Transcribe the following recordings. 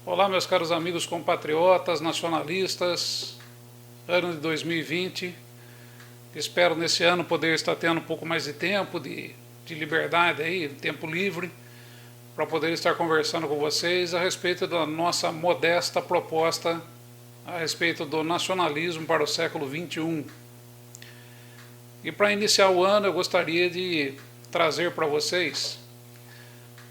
Olá, meus caros amigos compatriotas, nacionalistas, ano de 2020. Espero nesse ano poder estar tendo um pouco mais de tempo, de liberdade aí, tempo livre, para poder estar conversando com vocês a respeito da nossa modesta proposta a respeito do nacionalismo para o século XXI. E para iniciar o ano eu gostaria de trazer para vocês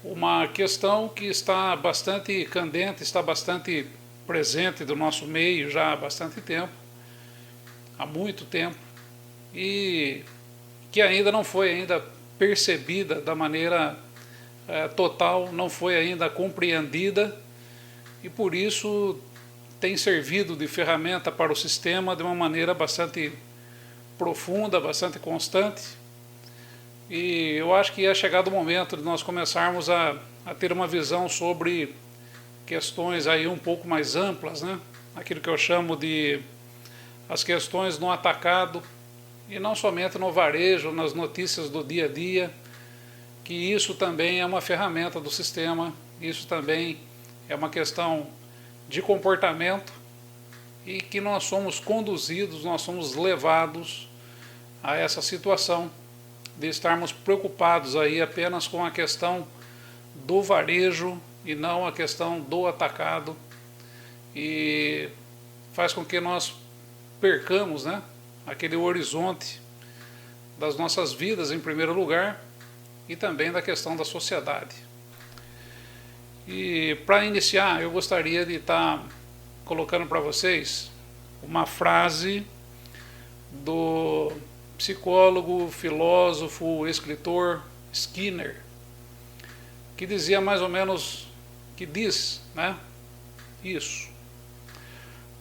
uma questão que está bastante candente, está bastante presente do nosso meio já há bastante tempo, há muito tempo, e que ainda não foi ainda percebida da maneira total, não foi ainda compreendida, e por isso tem servido de ferramenta para o sistema de uma maneira bastante profunda, bastante constante. E eu acho que é chegado o momento de nós começarmos a ter uma visão sobre questões aí um pouco mais amplas, né? Aquilo que eu chamo de as questões no atacado, e não somente no varejo, nas notícias do dia a dia, que isso também é uma ferramenta do sistema, isso também é uma questão de comportamento, e que nós somos conduzidos, nós somos levados a essa situação de estarmos preocupados aí apenas com a questão do varejo e não a questão do atacado, e faz com que nós percamos, né, aquele horizonte das nossas vidas em primeiro lugar e também da questão da sociedade. E para iniciar eu gostaria de estar colocando para vocês uma frase do psicólogo, filósofo, escritor Skinner, que dizia mais ou menos, que diz, né, isso.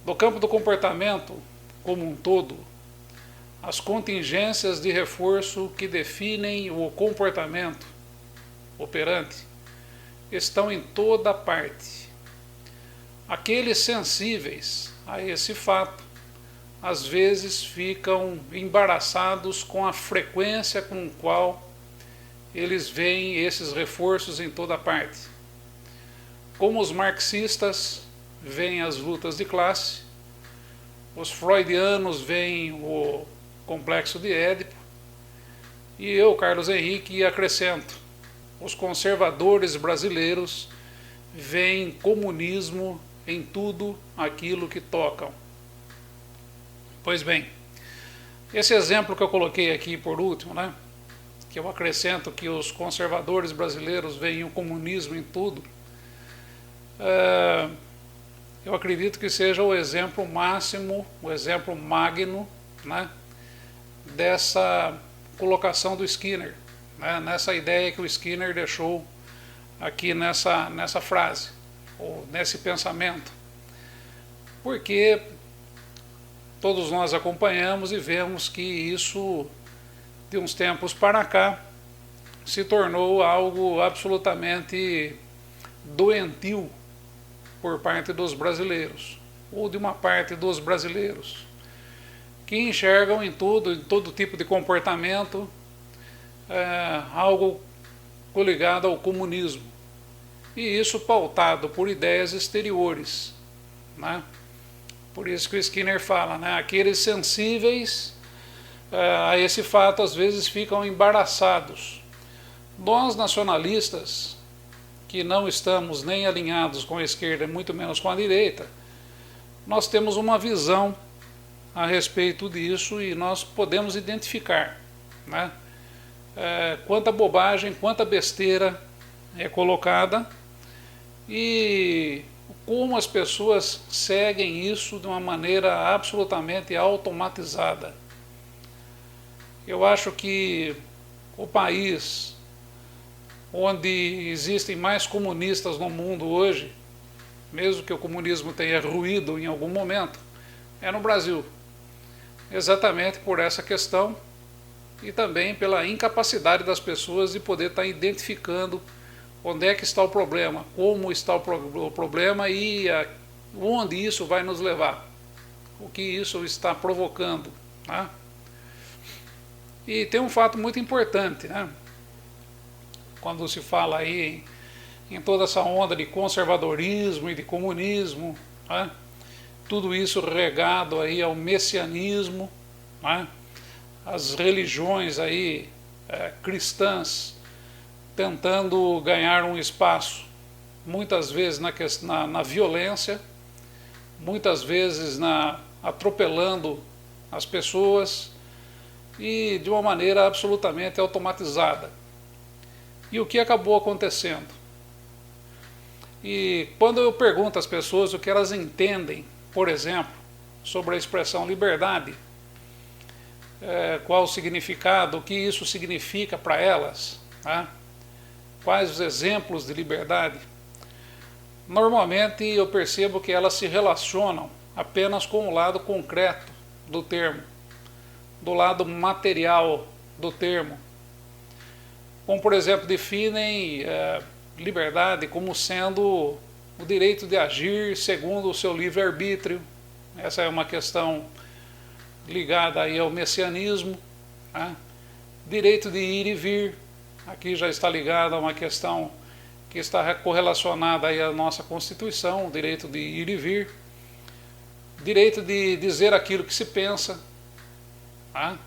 No campo do comportamento como um todo, as contingências de reforço que definem o comportamento operante estão em toda parte. Aqueles sensíveis a esse fato às vezes ficam embaraçados com a frequência com qual eles veem esses reforços em toda parte. Como os marxistas veem as lutas de classe, os freudianos veem o complexo de Édipo, e eu, Carlos Henrique, acrescento, os conservadores brasileiros veem comunismo em tudo aquilo que tocam. Pois bem, esse exemplo que eu coloquei aqui por último, né, que eu acrescento que os conservadores brasileiros veem o comunismo em tudo, eu acredito que seja o exemplo máximo, o exemplo magno, né, dessa colocação do Skinner, né, nessa ideia que o Skinner deixou aqui nessa frase, ou nesse pensamento. Porque todos nós acompanhamos e vemos que isso, de uns tempos para cá, se tornou algo absolutamente doentio por parte dos brasileiros, ou de uma parte dos brasileiros, que enxergam em todo tipo de comportamento, algo coligado ao comunismo, e isso pautado por ideias exteriores, né? Por isso que o Skinner fala, né, aqueles sensíveis a esse fato às vezes ficam embaraçados. Nós nacionalistas, que não estamos nem alinhados com a esquerda, muito menos com a direita, nós temos uma visão a respeito disso e nós podemos identificar, né, quanta bobagem, quanta besteira é colocada e como as pessoas seguem isso de uma maneira absolutamente automatizada. Eu acho que o país onde existem mais comunistas no mundo hoje, mesmo que o comunismo tenha ruído em algum momento, é no Brasil. Exatamente por essa questão e também pela incapacidade das pessoas de poder estar identificando onde é que está o problema, como está o problema e onde isso vai nos levar, o que isso está provocando, né? E tem um fato muito importante, né? Quando se fala aí em toda essa onda de conservadorismo e de comunismo, né? Tudo isso regado aí ao messianismo, né? As religiões aí cristãs tentando ganhar um espaço, muitas vezes na violência, muitas vezes atropelando as pessoas e de uma maneira absolutamente automatizada. E o que acabou acontecendo? E quando eu pergunto às pessoas o que elas entendem, por exemplo, sobre a expressão liberdade, qual o significado, o que isso significa para elas, né? Quais os exemplos de liberdade, normalmente eu percebo que elas se relacionam apenas com o lado concreto do termo, do lado material do termo. Como, por exemplo, definem liberdade como sendo o direito de agir segundo o seu livre-arbítrio. Essa é uma questão ligada aí ao messianismo, né? Direito de ir e vir, aqui já está ligado a uma questão que está correlacionada aí à nossa Constituição, o direito de ir e vir, direito de dizer aquilo que se pensa, né?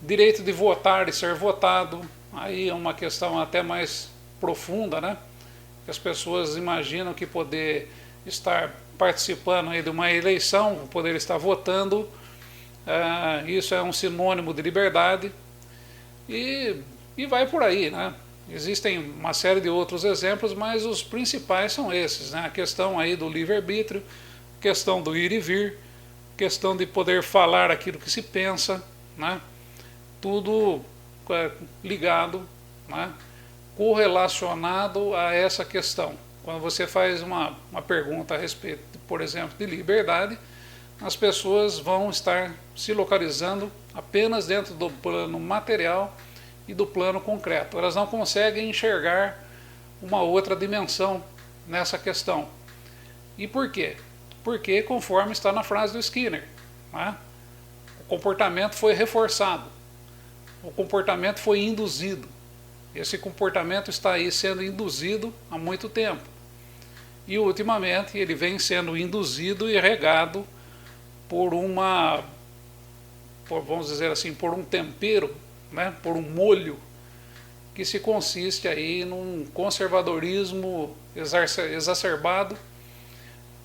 Direito de votar e ser votado, aí é uma questão até mais profunda, né? Que as pessoas imaginam que poder estar participando aí de uma eleição, poder estar votando, isso é um sinônimo de liberdade, e vai por aí, né? Existem uma série de outros exemplos, mas os principais são esses, né? A questão aí do livre-arbítrio, questão do ir e vir, questão de poder falar aquilo que se pensa, né? Tudo ligado, né? Correlacionado a essa questão. Quando você faz uma pergunta a respeito, por exemplo, de liberdade, as pessoas vão estar se localizando apenas dentro do plano material e do plano concreto. Elas não conseguem enxergar uma outra dimensão nessa questão. E por quê? Porque, conforme está na frase do Skinner, né? O comportamento foi reforçado, o comportamento foi induzido. Esse comportamento está aí sendo induzido há muito tempo. E ultimamente ele vem sendo induzido e regado por vamos dizer assim, por um tempero, né, por um molho, que se consiste aí num conservadorismo exacerbado,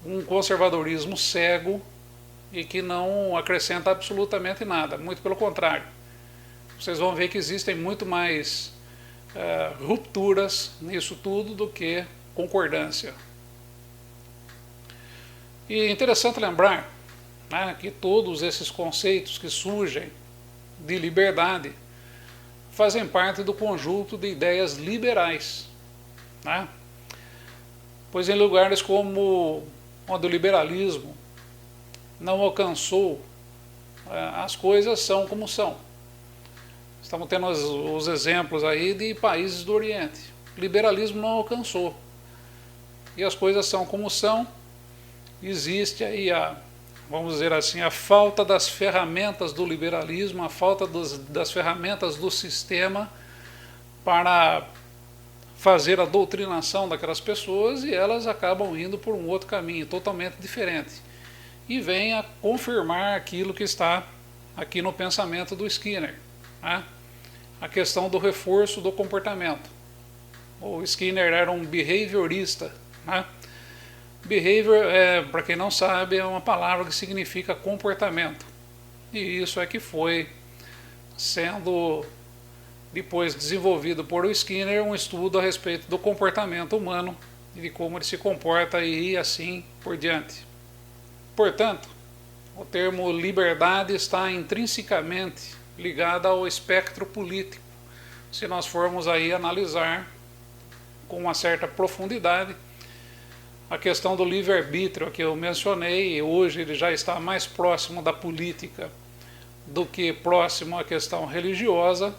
um conservadorismo cego e que não acrescenta absolutamente nada, muito pelo contrário. Vocês vão ver que existem muito mais rupturas nisso tudo do que concordância. E é interessante lembrar, né, que todos esses conceitos que surgem de liberdade fazem parte do conjunto de ideias liberais, né? Pois em lugares como onde o liberalismo não alcançou, as coisas são como são. Estamos tendo os exemplos aí de países do Oriente. O liberalismo não alcançou. E as coisas são como são. Existe aí vamos dizer assim, a falta das ferramentas do liberalismo, a falta das ferramentas do sistema para fazer a doutrinação daquelas pessoas, e elas acabam indo por um outro caminho totalmente diferente. E vem a confirmar aquilo que está aqui no pensamento do Skinner, né? A questão do reforço do comportamento. O Skinner era um behaviorista, né? Behavior, para quem não sabe, é uma palavra que significa comportamento. E isso é que foi sendo depois desenvolvido por o Skinner, um estudo a respeito do comportamento humano e de como ele se comporta e assim por diante. Portanto, o termo liberdade está intrinsecamente ligado ao espectro político. Se nós formos aí analisar com uma certa profundidade, a questão do livre-arbítrio que eu mencionei, hoje ele já está mais próximo da política do que próximo à questão religiosa,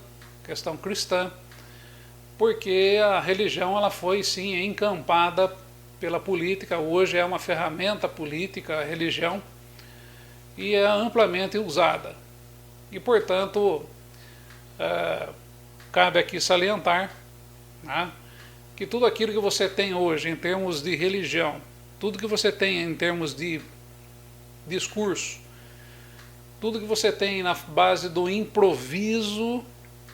questão cristã, porque a religião ela foi sim encampada pela política, hoje é uma ferramenta política a religião e é amplamente usada. E portanto, cabe aqui salientar, né, que tudo aquilo que você tem hoje em termos de religião, tudo que você tem em termos de discurso, tudo que você tem na base do improviso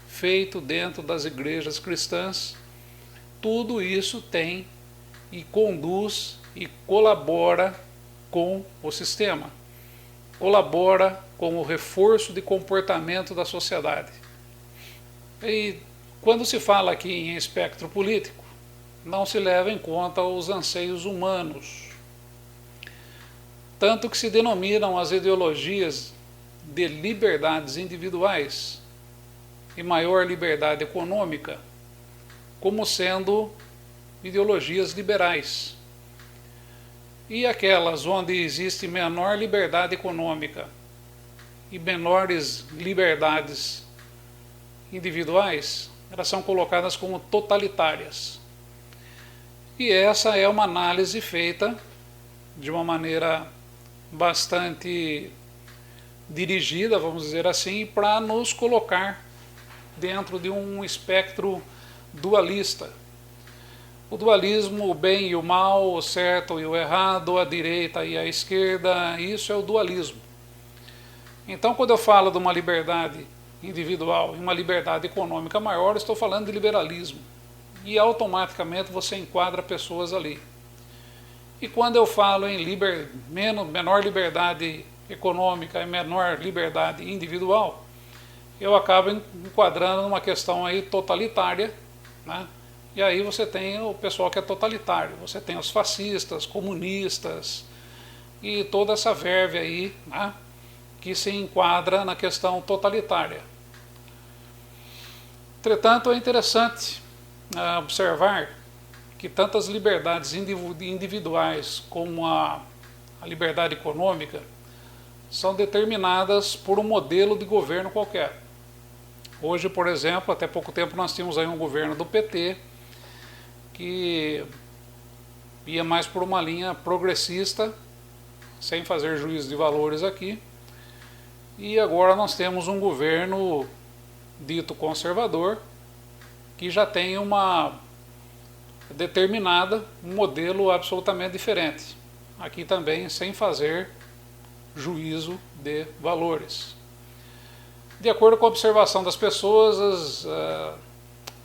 feito dentro das igrejas cristãs, tudo isso tem e conduz e colabora com o sistema, colabora com o reforço de comportamento da sociedade. E quando se fala aqui em espectro político, não se leva em conta os anseios humanos, tanto que se denominam as ideologias de liberdades individuais e maior liberdade econômica como sendo ideologias liberais. E aquelas onde existe menor liberdade econômica e menores liberdades individuais, elas são colocadas como totalitárias. E essa é uma análise feita de uma maneira bastante dirigida, vamos dizer assim, para nos colocar dentro de um espectro dualista. O dualismo, o bem e o mal, o certo e o errado, a direita e a esquerda, isso é o dualismo. Então, quando eu falo de uma liberdade individual e uma liberdade econômica maior, eu estou falando de liberalismo. E automaticamente você enquadra pessoas ali. E quando eu falo em menor liberdade econômica e menor liberdade individual, eu acabo enquadrando numa questão aí totalitária, né? E aí você tem o pessoal que é totalitário, você tem os fascistas, comunistas e toda essa verve aí, né, que se enquadra na questão totalitária. Entretanto, é interessante observar que tantas liberdades individuais como a liberdade econômica são determinadas por um modelo de governo qualquer. Hoje, por exemplo, até pouco tempo nós tínhamos aí um governo do PT que ia mais por uma linha progressista, sem fazer juízo de valores aqui, e agora nós temos um governo dito conservador, que já tem uma determinada, um modelo absolutamente diferente, aqui também sem fazer juízo de valores. De acordo com a observação das pessoas,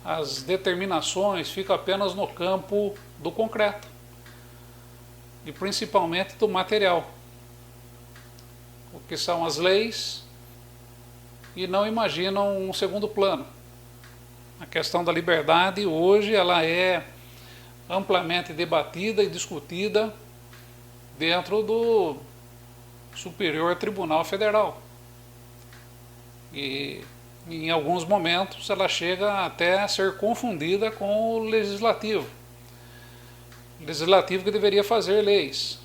as determinações ficam apenas no campo do concreto e principalmente do material, o que são as leis, e não imaginam um segundo plano. A questão da liberdade hoje ela é amplamente debatida e discutida dentro do Superior Tribunal Federal. E em alguns momentos ela chega até a ser confundida com o legislativo. O legislativo que deveria fazer leis.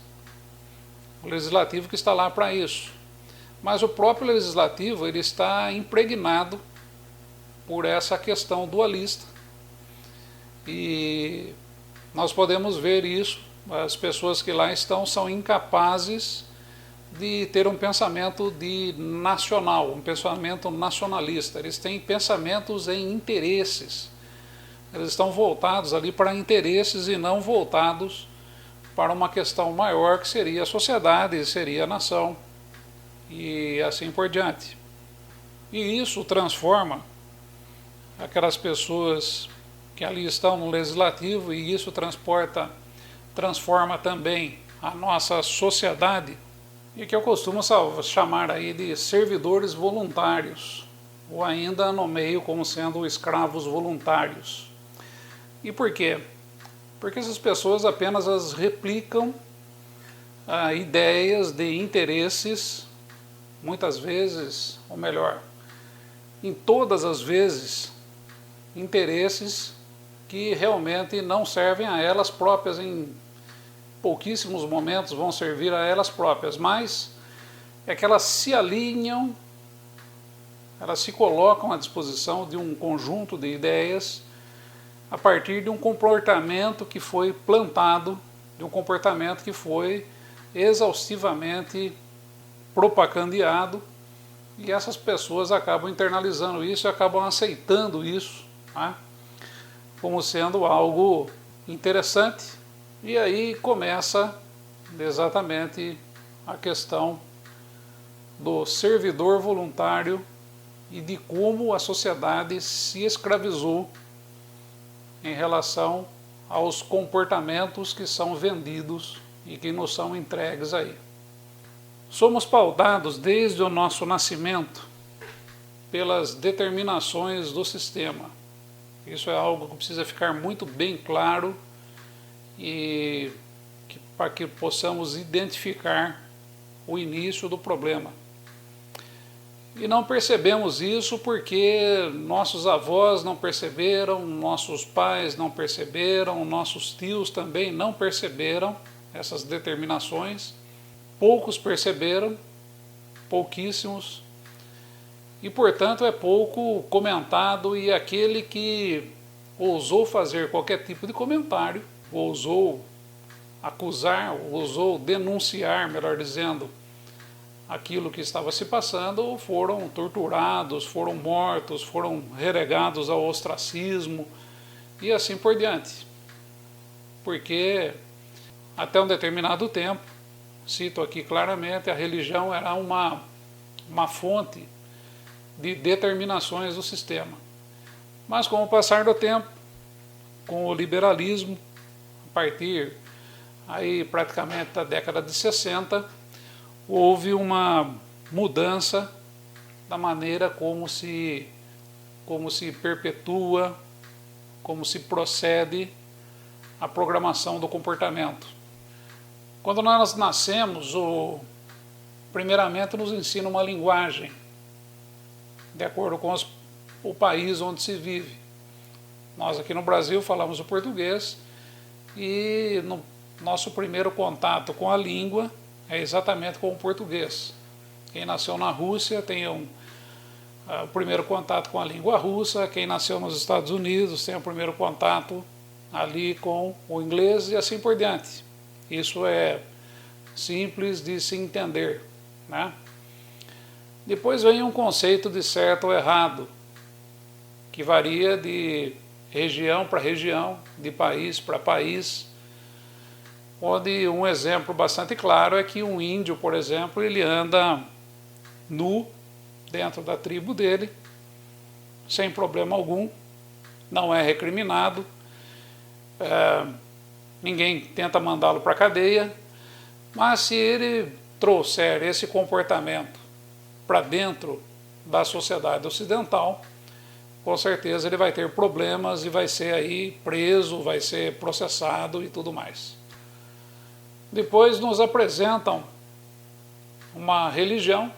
O legislativo que está lá para isso. Mas o próprio legislativo ele está impregnado por essa questão dualista. E nós podemos ver isso, as pessoas que lá estão são incapazes de ter um pensamento nacional, um pensamento nacionalista. Eles têm pensamentos em interesses. Eles estão voltados ali para interesses e não voltados para uma questão maior que seria a sociedade, seria a nação e assim por diante. E isso transforma aquelas pessoas que ali estão no legislativo, e isso transforma também a nossa sociedade, e que eu costumo chamar aí de servidores voluntários, ou ainda nomeio como sendo escravos voluntários. E por quê? Porque essas pessoas apenas as replicam ideias de interesses, muitas vezes, ou melhor, em todas as vezes, interesses que realmente não servem a elas próprias, em pouquíssimos momentos vão servir a elas próprias, mas é que elas se alinham, elas se colocam à disposição de um conjunto de ideias a partir de um comportamento que foi plantado, de um comportamento que foi exaustivamente propagandeado, e essas pessoas acabam internalizando isso e acabam aceitando isso, né? como sendo algo interessante. E aí começa exatamente a questão do servidor voluntário e de como a sociedade se escravizou em relação aos comportamentos que são vendidos e que nos são entregues aí. Somos pautados desde o nosso nascimento pelas determinações do sistema. Isso é algo que precisa ficar muito bem claro e para que possamos identificar o início do problema. E não percebemos isso porque nossos avós não perceberam, nossos pais não perceberam, nossos tios também não perceberam essas determinações. Poucos perceberam, pouquíssimos, e portanto é pouco comentado, e aquele que ousou fazer qualquer tipo de comentário, ousou acusar, ousou denunciar, melhor dizendo, aquilo que estava se passando, foram torturados, foram mortos, foram relegados ao ostracismo e assim por diante. Porque até um determinado tempo, cito aqui claramente, a religião era uma fonte de determinações do sistema. Mas com o passar do tempo, com o liberalismo, a partir aí praticamente da década de 60, houve uma mudança da maneira como se perpetua, como se procede a programação do comportamento. Quando nós nascemos, primeiramente nos ensina uma linguagem, de acordo com o país onde se vive. Nós aqui no Brasil falamos o português e no nosso primeiro contato com a língua é exatamente com o português. Quem nasceu na Rússia tem o primeiro contato com a língua russa, quem nasceu nos Estados Unidos tem o primeiro contato ali com o inglês e assim por diante. Isso é simples de se entender, né? Depois vem um conceito de certo ou errado, que varia de região para região, de país para país, onde um exemplo bastante claro é que um índio, por exemplo, ele anda nu dentro da tribo dele, sem problema algum, não é recriminado, ninguém tenta mandá-lo para a cadeia, mas se ele trouxer esse comportamento para dentro da sociedade ocidental, com certeza ele vai ter problemas e vai ser aí preso, vai ser processado e tudo mais. Depois nos apresentam uma religião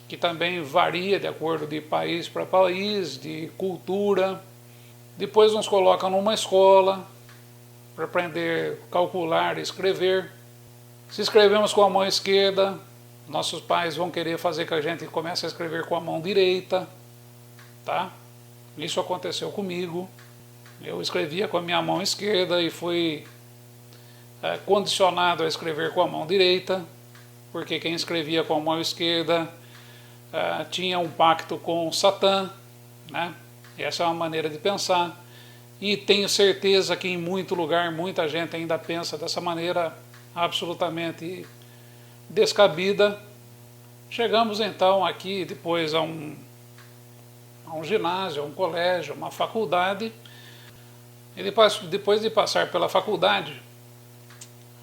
que também varia de acordo de país para país, de cultura. Depois nos colocam numa escola para aprender a calcular e escrever. Se escrevemos com a mão esquerda, nossos pais vão querer fazer que a gente comece a escrever com a mão direita, tá? Isso aconteceu comigo. Eu escrevia com a minha mão esquerda e fui condicionado a escrever com a mão direita, porque quem escrevia com a mão esquerda tinha um pacto com Satã, né? Essa é uma maneira de pensar, e tenho certeza que em muito lugar muita gente ainda pensa dessa maneira absolutamente descabida. Chegamos então aqui depois a um ginásio, a um colégio, uma faculdade, e depois de passar pela faculdade,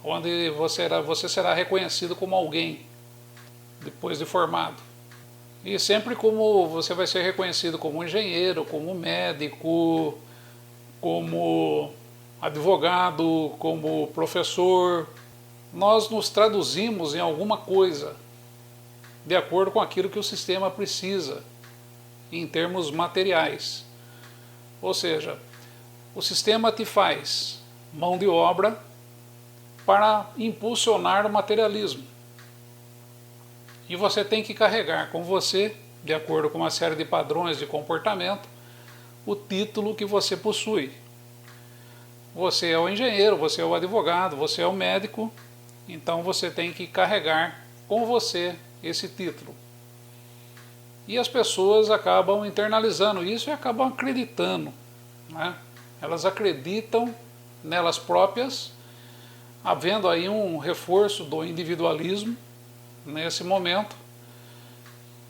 onde você será reconhecido como alguém, depois de formado. E sempre como você vai ser reconhecido como engenheiro, como médico, como advogado, como professor, nós nos traduzimos em alguma coisa, de acordo com aquilo que o sistema precisa, em termos materiais. Ou seja, o sistema te faz mão de obra para impulsionar o materialismo. E você tem que carregar com você, de acordo com uma série de padrões de comportamento, o título que você possui. Você é o engenheiro, você é o advogado, você é o médico, então você tem que carregar com você esse título. E as pessoas acabam internalizando isso e acabam acreditando, né? Elas acreditam nelas próprias, havendo aí um reforço do individualismo nesse momento.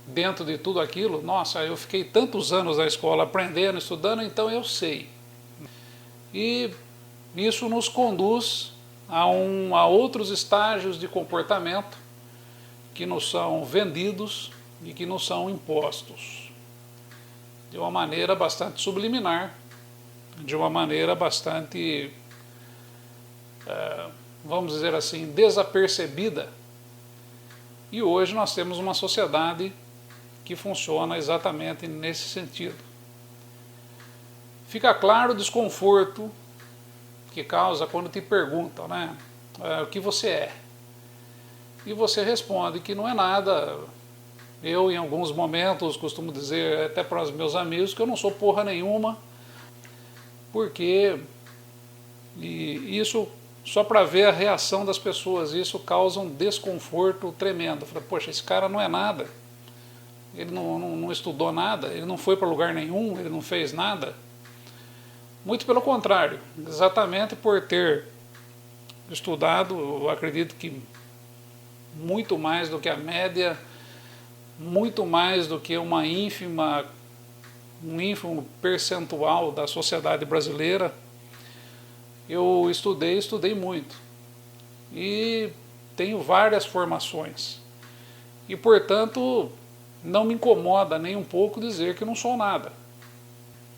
Dentro de tudo aquilo, nossa, eu fiquei tantos anos na escola aprendendo, estudando, então eu sei. E isso nos conduz a outros estágios de comportamento que nos são vendidos e que nos são impostos de uma maneira bastante subliminar, de uma maneira bastante, vamos dizer assim, desapercebida. E hoje nós temos uma sociedade que funciona exatamente nesse sentido. Fica claro o desconforto que causa quando te perguntam, né, o que você é. E você responde que não é nada. Eu, em alguns momentos, costumo dizer até para os meus amigos que eu não sou porra nenhuma, porque isso, só para ver a reação das pessoas, isso causa um desconforto tremendo. Fala, poxa, esse cara não é nada, ele não estudou nada, ele não foi para lugar nenhum, ele não fez nada. Muito pelo contrário, exatamente por ter estudado, eu acredito que muito mais do que a média, muito mais do que um ínfimo percentual da sociedade brasileira. Eu estudei muito e tenho várias formações e, portanto, não me incomoda nem um pouco dizer que não sou nada.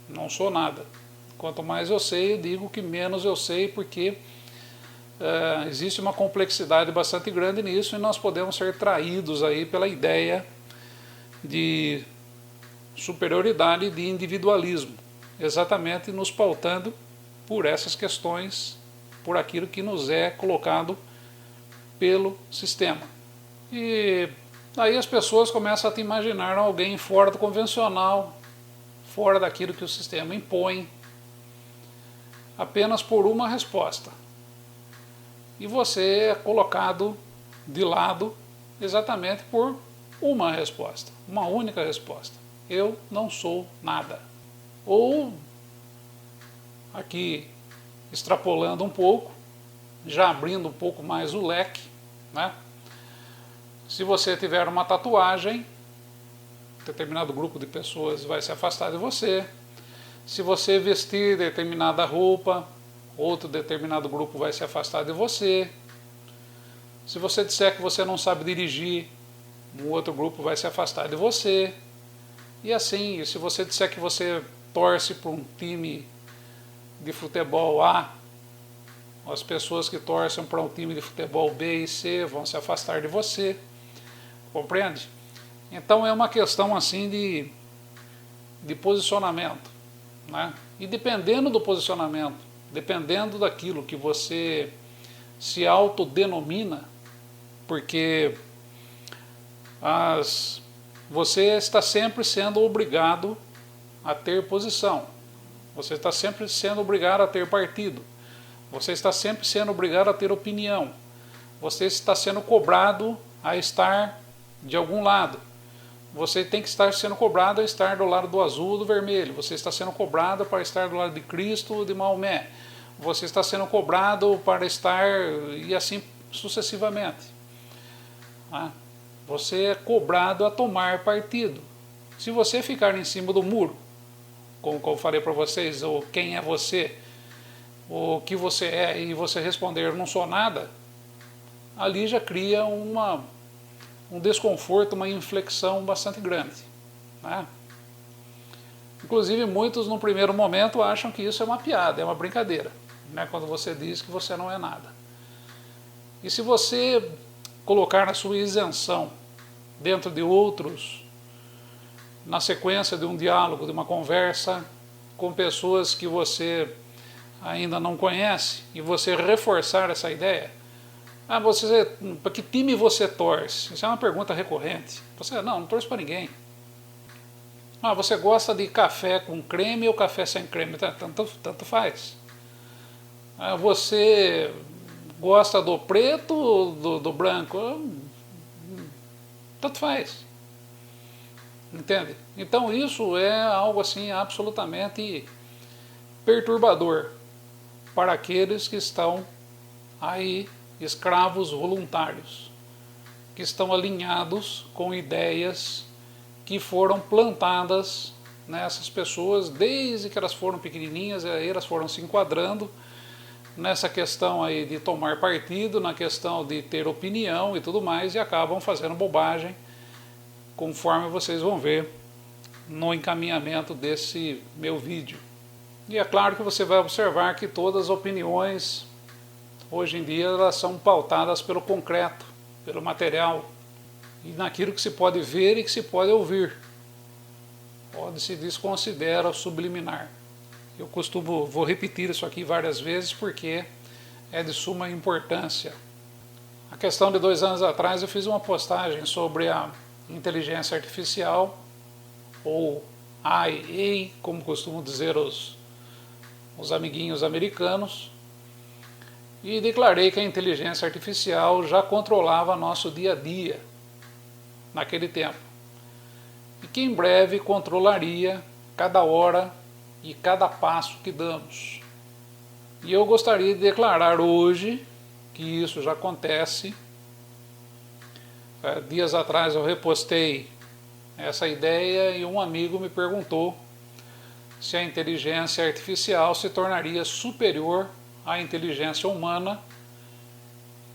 Não sou nada. Quanto mais eu sei, eu digo que menos eu sei, porque existe uma complexidade bastante grande nisso e nós podemos ser traídos aí pela ideia de superioridade e de individualismo, exatamente nos pautando por essas questões, por aquilo que nos é colocado pelo sistema. E aí as pessoas começam a te imaginar alguém fora do convencional, fora daquilo que o sistema impõe, apenas por uma resposta. E você é colocado de lado exatamente por uma resposta, uma única resposta. Eu não sou nada. Ou, aqui extrapolando um pouco, já abrindo um pouco mais o leque, né? Se você tiver uma tatuagem, determinado grupo de pessoas vai se afastar de você. Se você vestir determinada roupa, outro determinado grupo vai se afastar de você. Se você disser que você não sabe dirigir, um outro grupo vai se afastar de você. E assim, se você disser que você torce para um time de futebol A, as pessoas que torcem para um time de futebol B e C vão se afastar de você. Compreende? Então é uma questão assim de posicionamento, né? E dependendo do posicionamento, dependendo daquilo que você se autodenomina, porque você está sempre sendo obrigado a ter posição, você está sempre sendo obrigado a ter partido, você está sempre sendo obrigado a ter opinião, você está sendo cobrado a estar de algum lado, você tem que estar sendo cobrado a estar do lado do azul ou do vermelho, você está sendo cobrado para estar do lado de Cristo ou de Maomé, você está sendo cobrado para estar, e assim sucessivamente. Você é cobrado a tomar partido. Se você ficar em cima do muro, como eu falei para vocês, ou quem é você, o que você é, e você responder não sou nada, ali já cria um desconforto, uma inflexão bastante grande, né? Inclusive muitos no primeiro momento acham que isso é uma piada, é uma brincadeira, né? Quando você diz que você não é nada. E se você colocar na sua isenção dentro de outros, na sequência de um diálogo, de uma conversa com pessoas que você ainda não conhece, e você reforçar essa ideia, para que time você torce? Isso é uma pergunta recorrente. Você, não torço para ninguém. Você gosta de café com creme ou café sem creme? Tanto faz. Você gosta do preto ou do branco? Tanto faz. Entende? Então isso é algo assim absolutamente perturbador para aqueles que estão aí, escravos voluntários, que estão alinhados com ideias que foram plantadas nessas pessoas desde que elas foram pequenininhas, aí elas foram se enquadrando nessa questão aí de tomar partido, na questão de ter opinião e tudo mais, e acabam fazendo bobagem, conforme vocês vão ver no encaminhamento desse meu vídeo. E é claro que você vai observar que todas as opiniões, hoje em dia, elas são pautadas pelo concreto, pelo material, e naquilo que se pode ver e que se pode ouvir. Onde se desconsidera o subliminar. Eu vou repetir isso aqui várias vezes porque é de suma importância. A questão de 2 anos atrás eu fiz uma postagem sobre a inteligência artificial, ou IA, como costumam dizer os amiguinhos americanos, e declarei que a inteligência artificial já controlava nosso dia a dia naquele tempo, e que em breve controlaria cada hora e cada passo que damos. E eu gostaria de declarar hoje que isso já acontece. Dias atrás eu repostei essa ideia e um amigo me perguntou se a inteligência artificial se tornaria superior à inteligência humana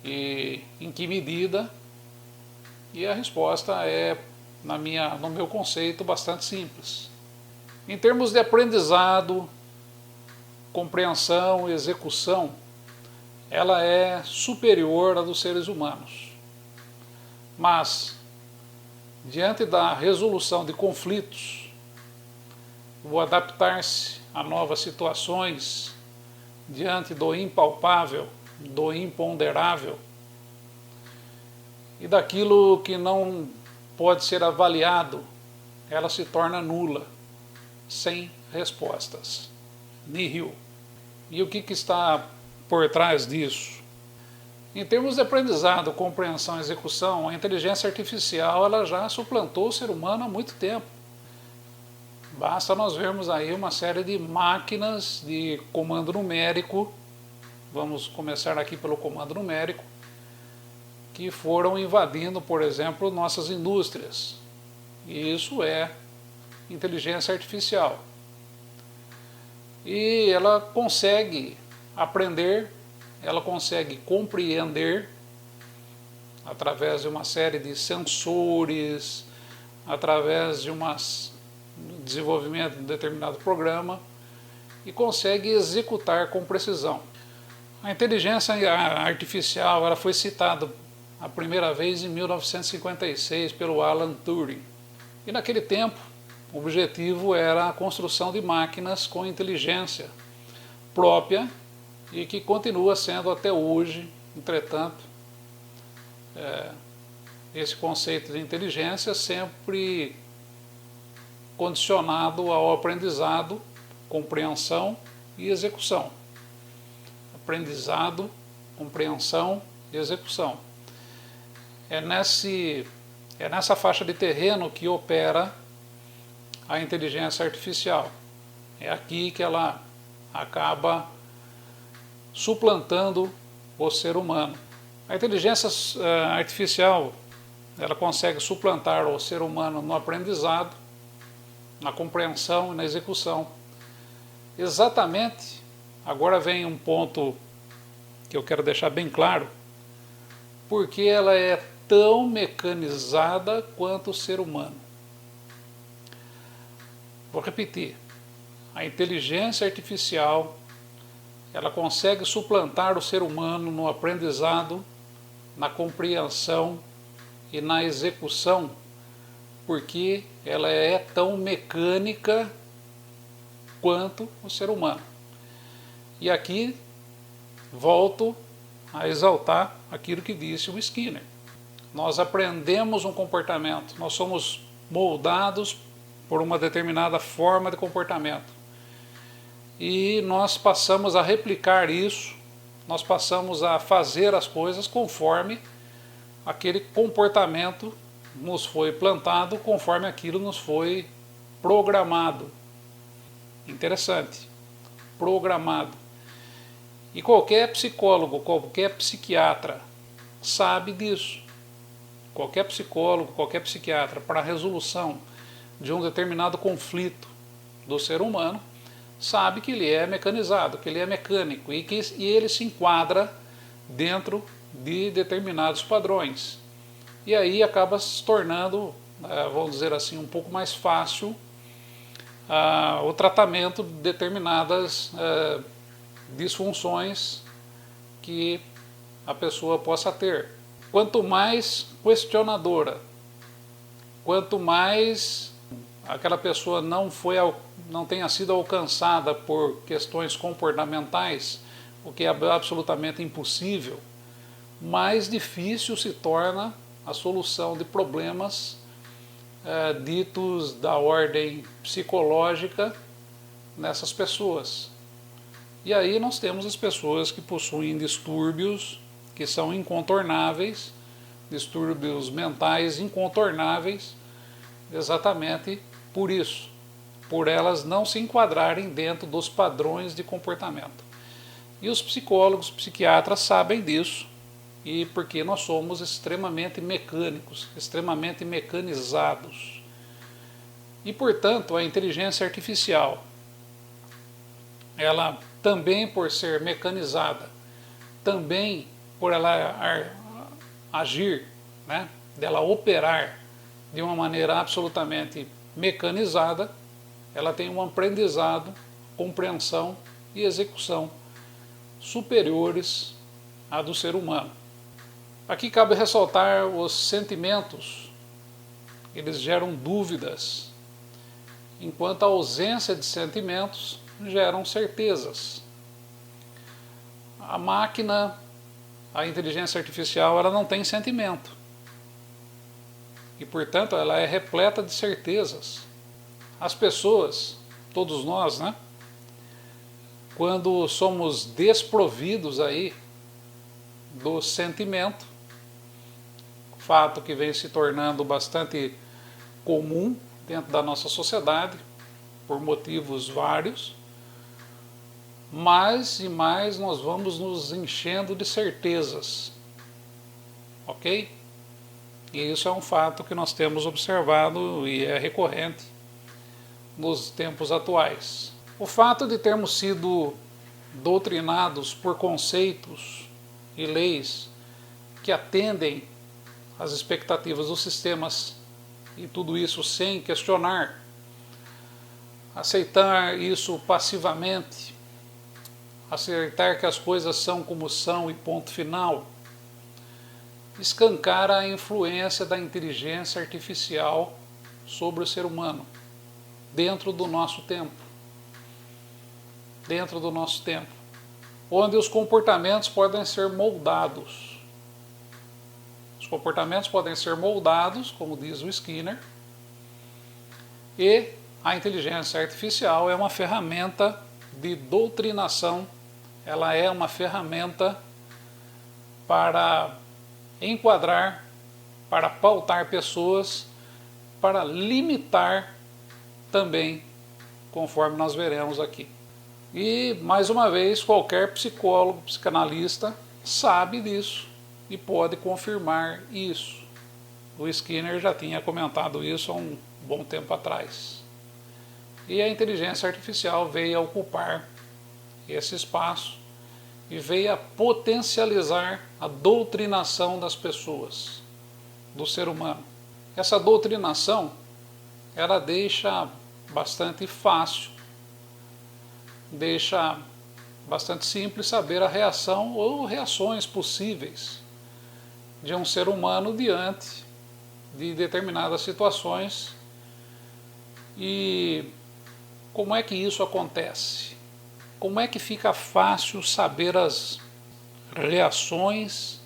e em que medida. E a resposta é, no meu conceito, bastante simples. Em termos de aprendizado, compreensão e execução, ela é superior à dos seres humanos. Mas, diante da resolução de conflitos, o adaptar-se a novas situações, diante do impalpável, do imponderável, e daquilo que não pode ser avaliado, ela se torna nula, sem respostas. Nihil. E o que está por trás disso? Em termos de aprendizado, compreensão e execução, a inteligência artificial ela já suplantou o ser humano há muito tempo. Basta nós vermos aí uma série de máquinas de comando numérico, vamos começar aqui pelo comando numérico, que foram invadindo, por exemplo, nossas indústrias. E isso é inteligência artificial. E ela consegue aprender, ela consegue compreender através de uma série de sensores, através de desenvolvimento de um determinado programa, e consegue executar com precisão. A inteligência artificial ela foi citada a primeira vez em 1956 pelo Alan Turing. E naquele tempo, o objetivo era a construção de máquinas com inteligência própria e que continua sendo até hoje. Entretanto, esse conceito de inteligência sempre condicionado ao aprendizado, compreensão e execução. Aprendizado, compreensão e execução. É nessa faixa de terreno que opera a inteligência artificial. É aqui que ela acaba suplantando o ser humano. A inteligência artificial ela consegue suplantar o ser humano no aprendizado, na compreensão e na execução. Exatamente, agora vem um ponto que eu quero deixar bem claro, porque ela é tão mecanizada quanto o ser humano. Vou repetir, a inteligência artificial ela consegue suplantar o ser humano no aprendizado, na compreensão e na execução, porque ela é tão mecânica quanto o ser humano. E aqui volto a exaltar aquilo que disse o Skinner. Nós aprendemos um comportamento, nós somos moldados por uma determinada forma de comportamento. E nós passamos a replicar isso, nós passamos a fazer as coisas conforme aquele comportamento nos foi plantado, conforme aquilo nos foi programado. Interessante. programado. E qualquer psicólogo, qualquer psiquiatra sabe disso. Qualquer psicólogo, qualquer psiquiatra, para a resolução de um determinado conflito do ser humano, sabe que ele é mecanizado, que ele é mecânico e que ele se enquadra dentro de determinados padrões. E aí acaba se tornando, vamos dizer assim, um pouco mais fácil o tratamento de determinadas disfunções que a pessoa possa ter. Quanto mais questionadora, quanto mais aquela pessoa não tenha sido alcançada por questões comportamentais, o que é absolutamente impossível, mais difícil se torna a solução de problemas ditos da ordem psicológica nessas pessoas. E aí nós temos as pessoas que possuem distúrbios que são incontornáveis, distúrbios mentais incontornáveis, exatamente por isso, por elas não se enquadrarem dentro dos padrões de comportamento. E os psicólogos, psiquiatras sabem disso, e porque nós somos extremamente mecânicos, extremamente mecanizados. E, portanto, a inteligência artificial, ela também por ser mecanizada, também por ela agir, né, dela operar de uma maneira absolutamente mecanizada, ela tem um aprendizado, compreensão e execução superiores à do ser humano. Aqui cabe ressaltar os sentimentos, eles geram dúvidas, enquanto a ausência de sentimentos geram certezas. A máquina, a inteligência artificial, ela não tem sentimento. E, portanto, ela é repleta de certezas. As pessoas, todos nós, né? Quando somos desprovidos aí do sentimento, fato que vem se tornando bastante comum dentro da nossa sociedade, por motivos vários, mais e mais nós vamos nos enchendo de certezas, ok? E isso é um fato que nós temos observado e é recorrente nos tempos atuais. O fato de termos sido doutrinados por conceitos e leis que atendem às expectativas dos sistemas e tudo isso sem questionar, aceitar isso passivamente, aceitar que as coisas são como são e ponto final, escancara a influência da inteligência artificial sobre o ser humano dentro do nosso tempo. Dentro do nosso tempo, onde os comportamentos podem ser moldados. Os comportamentos podem ser moldados, como diz o Skinner, e a inteligência artificial é uma ferramenta de doutrinação, ela é uma ferramenta para enquadrar, para pautar pessoas, para limitar também, conforme nós veremos aqui. E, mais uma vez, qualquer psicólogo, psicanalista sabe disso e pode confirmar isso. O Skinner já tinha comentado isso há um bom tempo atrás. E a inteligência artificial veio a ocupar esse espaço e veio a potencializar a doutrinação das pessoas, do ser humano. Essa doutrinação, ela deixa bastante fácil, deixa bastante simples saber a reação ou reações possíveis de um ser humano diante de determinadas situações. E como é que isso acontece? Como é que fica fácil saber as reações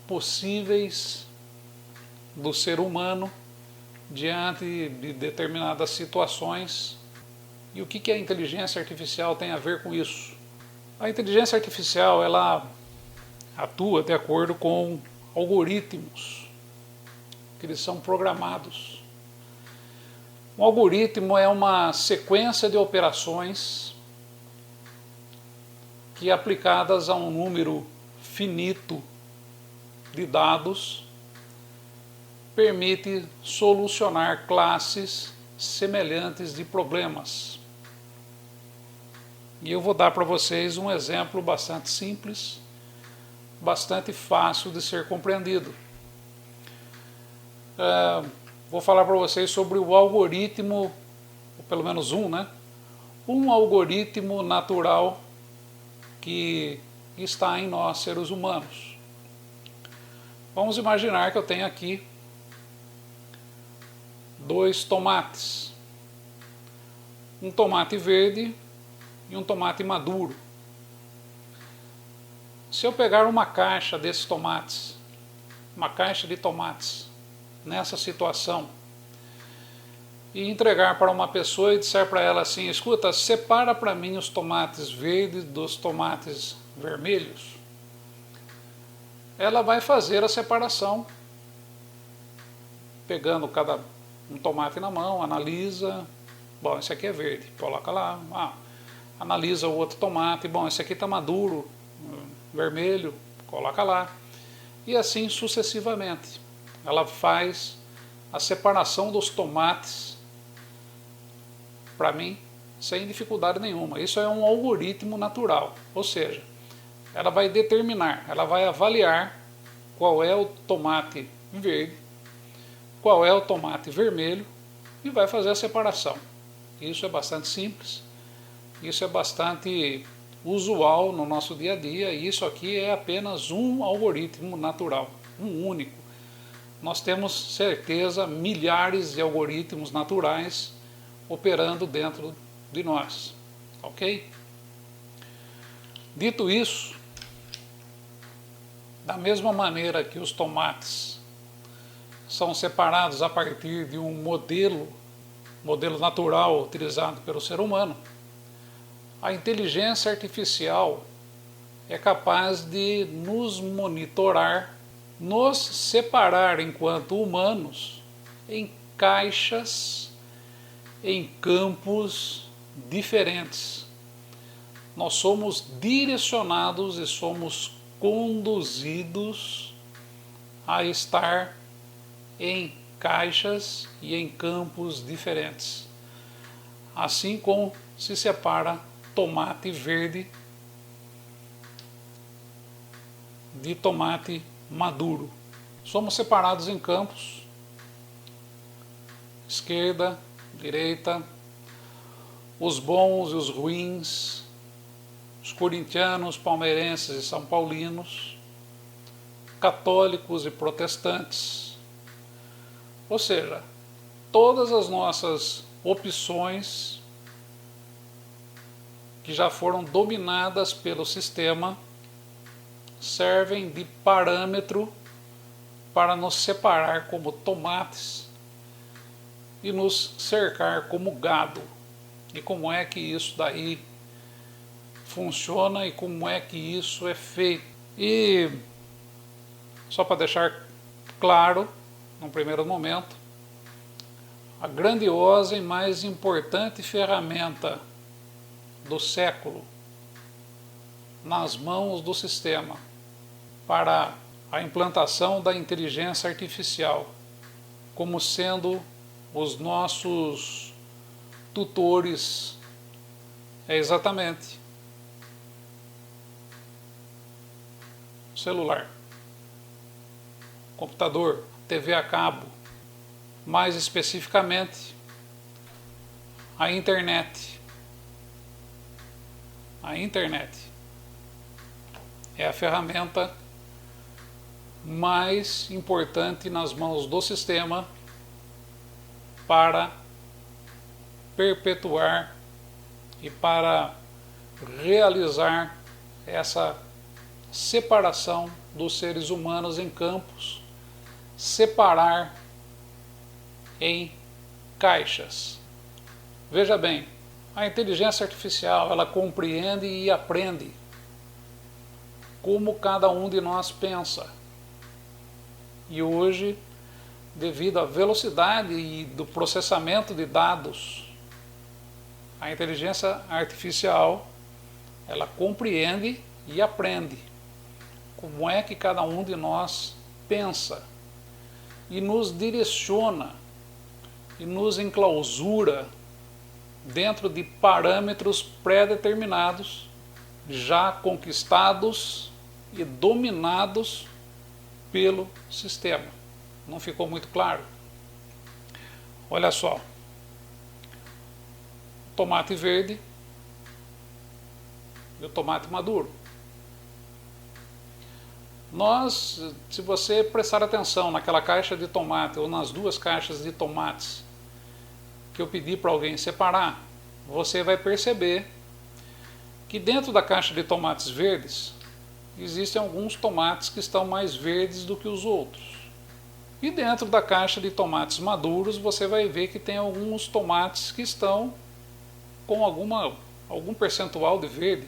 possíveis do ser humano diante de determinadas situações? E o que a inteligência artificial tem a ver com isso? A inteligência artificial, ela atua de acordo com algoritmos que eles são programados. Um algoritmo é uma sequência de operações que, aplicadas a um número finito de dados, permite solucionar classes semelhantes de problemas. E eu vou dar para vocês um exemplo bastante simples, bastante fácil de ser compreendido. Vou falar para vocês sobre o algoritmo, ou pelo menos um algoritmo natural que está em nós, seres humanos. Vamos imaginar que eu tenho aqui 2 tomates, um tomate verde e um tomate maduro. Se eu pegar uma caixa desses tomates, uma caixa de tomates, nessa situação, e entregar para uma pessoa e disser para ela assim: escuta, separa para mim os tomates verdes dos tomates vermelhos, ela vai fazer a separação, pegando cada um tomate na mão, analisa, bom, esse aqui é verde, coloca lá, analisa o outro tomate, bom, esse aqui está maduro, vermelho, coloca lá, e assim sucessivamente. Ela faz a separação dos tomates para mim sem dificuldade nenhuma. Isso é um algoritmo natural, ou seja, ela vai determinar, ela vai avaliar qual é o tomate verde, qual é o tomate vermelho e vai fazer a separação. Isso é bastante simples, isso é bastante usual no nosso dia a dia, e isso aqui é apenas um algoritmo natural, um único. Nós temos certeza milhares de algoritmos naturais operando dentro de nós, ok? Dito isso, da mesma maneira que os tomates são separados a partir de um modelo natural utilizado pelo ser humano, a inteligência artificial é capaz de nos monitorar, nos separar enquanto humanos em caixas, em campos diferentes. Nós somos direcionados e somos conduzidos a estar em caixas e em campos diferentes. Assim como se separa tomate verde de tomate maduro. Somos separados em campos, esquerda, direita, os bons e os ruins, os corintianos, palmeirenses e são paulinos, católicos e protestantes. Ou seja, todas as nossas opções que já foram dominadas pelo sistema servem de parâmetro para nos separar como tomates e nos cercar como gado. E como é que isso daí funciona e como é que isso é feito? E só para deixar claro, num primeiro momento, a grandiosa e mais importante ferramenta do século nas mãos do sistema para a implantação da inteligência artificial, como sendo os nossos tutores, é exatamente o celular, computador, TV a cabo, mais especificamente a internet. A internet é a ferramenta mais importante nas mãos do sistema para perpetuar e para realizar essa separação dos seres humanos em campos, separar em caixas. Veja bem, a inteligência artificial, ela compreende e aprende como cada um de nós pensa. E hoje, devido à velocidade e do processamento de dados, a inteligência artificial ela compreende e aprende como é que cada um de nós pensa e nos direciona e nos enclausura dentro de parâmetros pré-determinados, já conquistados e dominados pelo sistema. Não ficou muito claro? Olha só, tomate verde e o tomate maduro. Se você prestar atenção naquela caixa de tomate ou nas duas caixas de tomates que eu pedi para alguém separar, você vai perceber que dentro da caixa de tomates verdes existem alguns tomates que estão mais verdes do que os outros. E dentro da caixa de tomates maduros você vai ver que tem alguns tomates que estão com algum percentual de verde.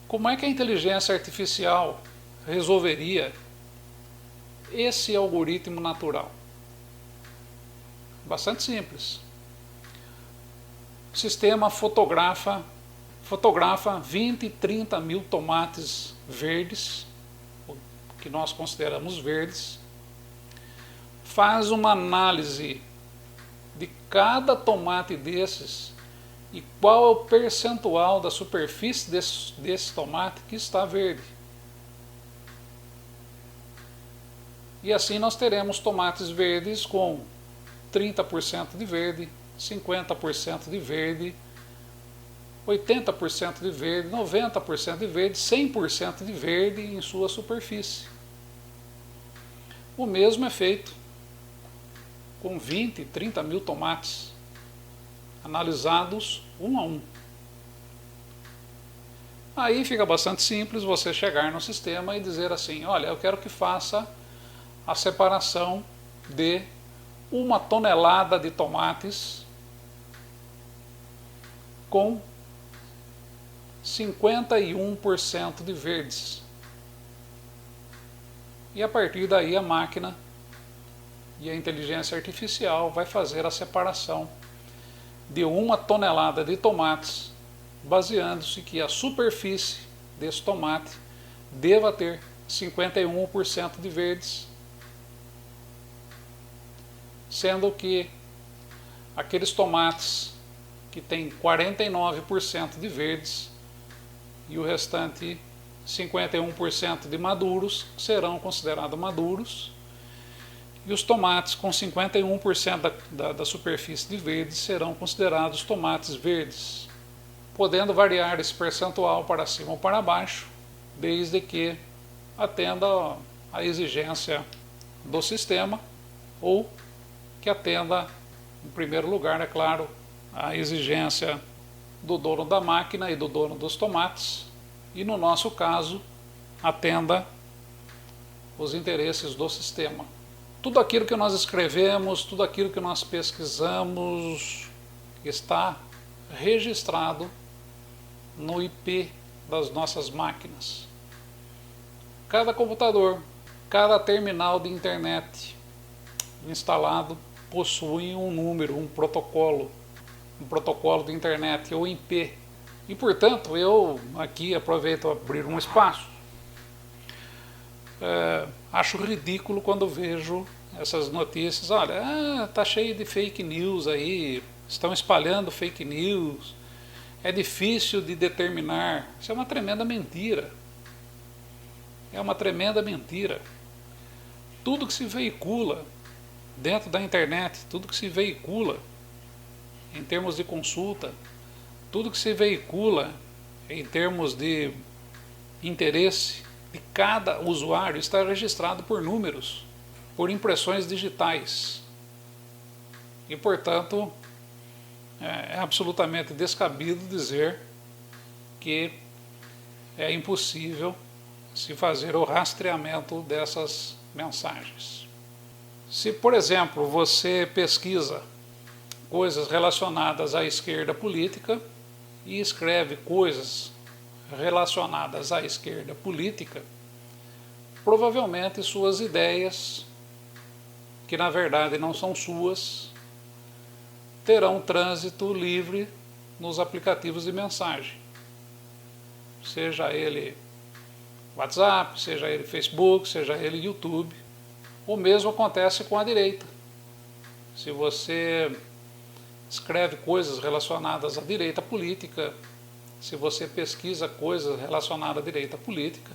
Como é que a inteligência artificial resolveria esse algoritmo natural? Bastante simples. O sistema fotografa 20, 30 mil tomates verdes, que nós consideramos verdes, faz uma análise de cada tomate desses e qual é o percentual da superfície desse tomate que está verde. E assim nós teremos tomates verdes com 30% de verde, 50% de verde, 80% de verde, 90% de verde, 100% de verde em sua superfície. O mesmo é feito com 20, 30 mil tomates, analisados um a um. Aí fica bastante simples você chegar no sistema e dizer assim, olha, eu quero que faça a separação de 1 tonelada de tomates com 51% de verdes. E a partir daí a máquina e a inteligência artificial vai fazer a separação de 1 tonelada de tomates, baseando-se que a superfície desse tomate deva ter 51% de verdes, sendo que aqueles tomates que têm 49% de verdes e o restante 51% de maduros serão considerados maduros, e os tomates com 51% da superfície de verdes serão considerados tomates verdes, podendo variar esse percentual para cima ou para baixo, desde que atenda à exigência do sistema ou que atenda, em primeiro lugar, é claro, à exigência do dono da máquina e do dono dos tomates, e no nosso caso, atenda os interesses do sistema. Tudo aquilo que nós escrevemos, tudo aquilo que nós pesquisamos está registrado no IP das nossas máquinas. Cada computador, cada terminal de internet instalado possui um número, um protocolo de internet, ou IP. E, portanto, eu aqui aproveito para abrir um espaço. Acho ridículo quando vejo essas notícias. Olha, tá cheio de fake news aí, estão espalhando fake news, é difícil de determinar. Isso é uma tremenda mentira. É uma tremenda mentira. Tudo que se veicula dentro da internet, tudo que se veicula em termos de consulta, tudo que se veicula em termos de interesse de cada usuário está registrado por números, por impressões digitais. E, portanto, é absolutamente descabido dizer que é impossível se fazer o rastreamento dessas mensagens. Se, por exemplo, você pesquisa coisas relacionadas à esquerda política e escreve coisas relacionadas à esquerda política, provavelmente suas ideias, que na verdade não são suas, terão trânsito livre nos aplicativos de mensagem. seja ele WhatsApp, seja ele Facebook, seja ele YouTube. O mesmo acontece com a direita. Se você escreve coisas relacionadas à direita política, se você pesquisa coisas relacionadas à direita política,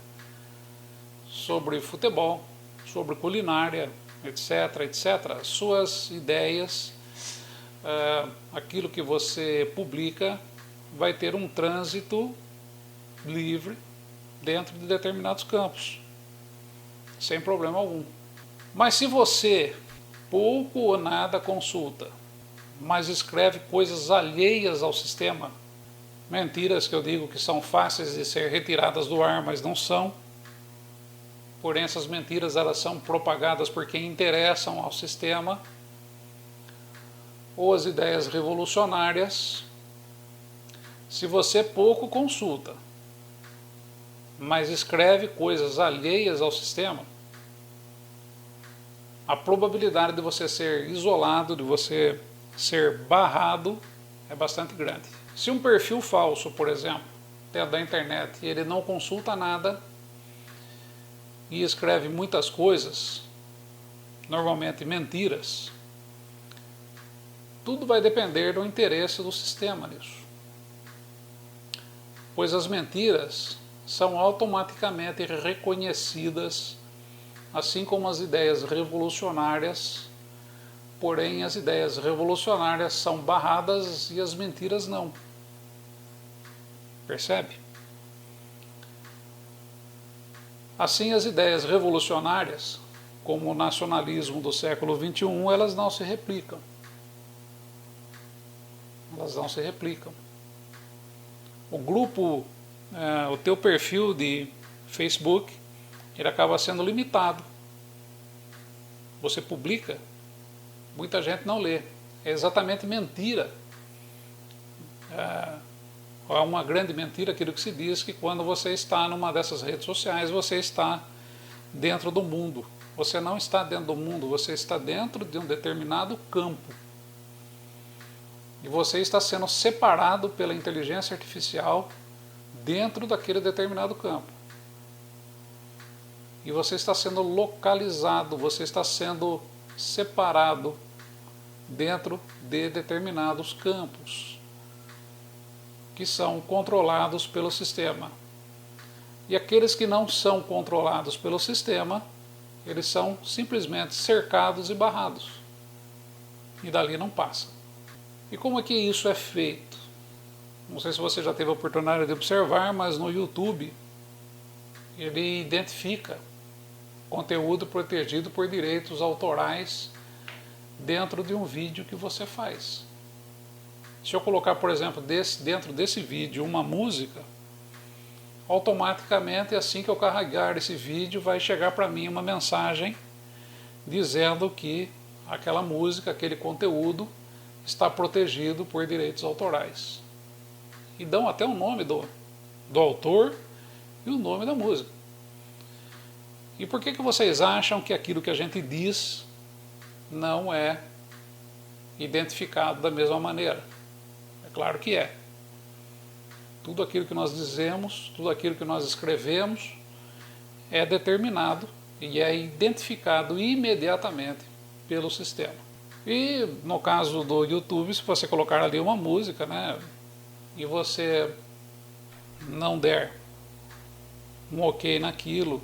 sobre futebol, sobre culinária, etc, etc, suas ideias, aquilo que você publica vai ter um trânsito livre dentro de determinados campos, sem problema algum. Mas se você pouco ou nada consulta, mas escreve coisas alheias ao sistema, mentiras que eu digo que são fáceis de ser retiradas do ar, mas não são, porém essas mentiras elas são propagadas por quem interessam ao sistema, ou as ideias revolucionárias. Se você pouco consulta, mas escreve coisas alheias ao sistema, a probabilidade de você ser isolado, de você ser barrado, é bastante grande. Se um perfil falso, por exemplo, dentro da internet, ele não consulta nada e escreve muitas coisas, normalmente mentiras, tudo vai depender do interesse do sistema nisso. Pois as mentiras são automaticamente reconhecidas, assim como as ideias revolucionárias, porém as ideias revolucionárias são barradas e as mentiras não. Percebe? Assim, as ideias revolucionárias, como o nacionalismo do século XXI, elas não se replicam. Elas não se replicam. O grupo, o teu perfil de Facebook, ele acaba sendo limitado. Você publica, muita gente não lê. É exatamente mentira. É uma grande mentira aquilo que se diz que quando você está numa dessas redes sociais, você está dentro do mundo. Você não está dentro do mundo, você está dentro de um determinado campo. E você está sendo separado pela inteligência artificial dentro daquele determinado campo. E você está sendo localizado, você está sendo separado dentro de determinados campos que são controlados pelo sistema. E aqueles que não são controlados pelo sistema, eles são simplesmente cercados e barrados. E dali não passa. E como é que isso é feito? Não sei se você já teve a oportunidade de observar, mas no YouTube ele identifica conteúdo protegido por direitos autorais dentro de um vídeo que você faz. Se eu colocar, por exemplo, dentro desse vídeo uma música, automaticamente, assim que eu carregar esse vídeo, vai chegar para mim uma mensagem dizendo que aquela música, aquele conteúdo está protegido por direitos autorais. E dão até o nome do autor e o nome da música. E por que vocês acham que aquilo que a gente diz não é identificado da mesma maneira? É claro que é. Tudo aquilo que nós dizemos, tudo aquilo que nós escrevemos é determinado e é identificado imediatamente pelo sistema. E no caso do YouTube, se você colocar ali uma música, né, e você não der um ok naquilo,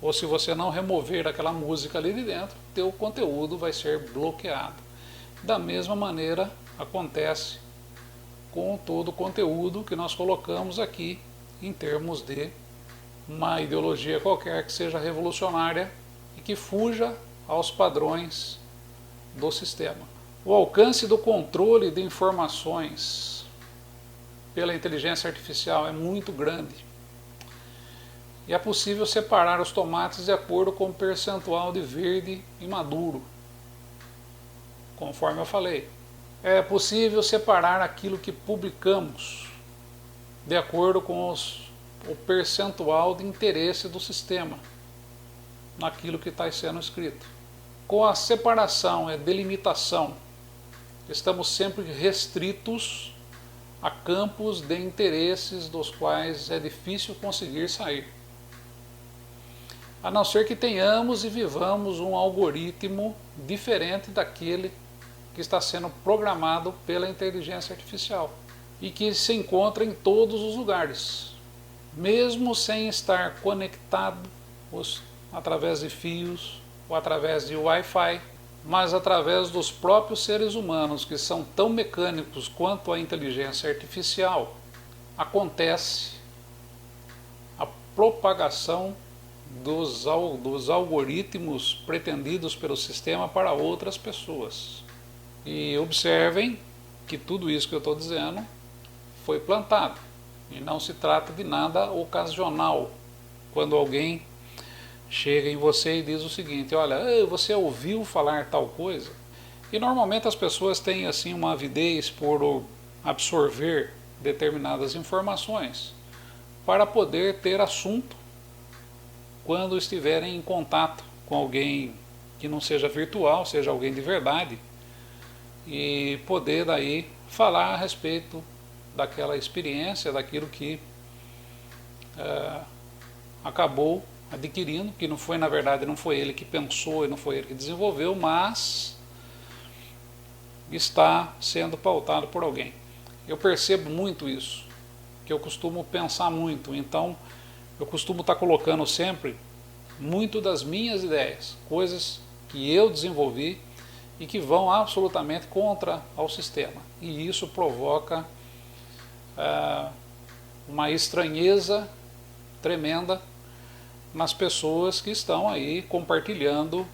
ou se você não remover aquela música ali de dentro, teu conteúdo vai ser bloqueado. Da mesma maneira acontece com todo o conteúdo que nós colocamos aqui em termos de uma ideologia qualquer que seja revolucionária e que fuja aos padrões do sistema. O alcance do controle de informações pela inteligência artificial é muito grande. E é possível separar os tomates de acordo com o percentual de verde e maduro, conforme eu falei. É possível separar aquilo que publicamos de acordo com o percentual de interesse do sistema naquilo que está sendo escrito. Com a separação e delimitação, estamos sempre restritos a campos de interesses dos quais é difícil conseguir sair. A não ser que tenhamos e vivamos um algoritmo diferente daquele que está sendo programado pela inteligência artificial e que se encontra em todos os lugares, mesmo sem estar conectado através de fios ou através de Wi-Fi, mas através dos próprios seres humanos, que são tão mecânicos quanto a inteligência artificial. Acontece a propagação dos algoritmos pretendidos pelo sistema para outras pessoas. E observem que tudo isso que eu estou dizendo foi plantado. E não se trata de nada ocasional. Quando alguém chega em você e diz o seguinte: olha, você ouviu falar tal coisa? E normalmente as pessoas têm assim uma avidez por absorver determinadas informações para poder ter assunto quando estiverem em contato com alguém que não seja virtual, seja alguém de verdade, e poder daí falar a respeito daquela experiência, daquilo que acabou adquirindo, que não foi, na verdade, não foi ele que pensou e não foi ele que desenvolveu, mas está sendo pautado por alguém. Eu percebo muito isso, que eu costumo pensar muito, então eu costumo estar colocando sempre muito das minhas ideias, coisas que eu desenvolvi e que vão absolutamente contra ao sistema. E isso provoca uma estranheza tremenda nas pessoas que estão aí compartilhando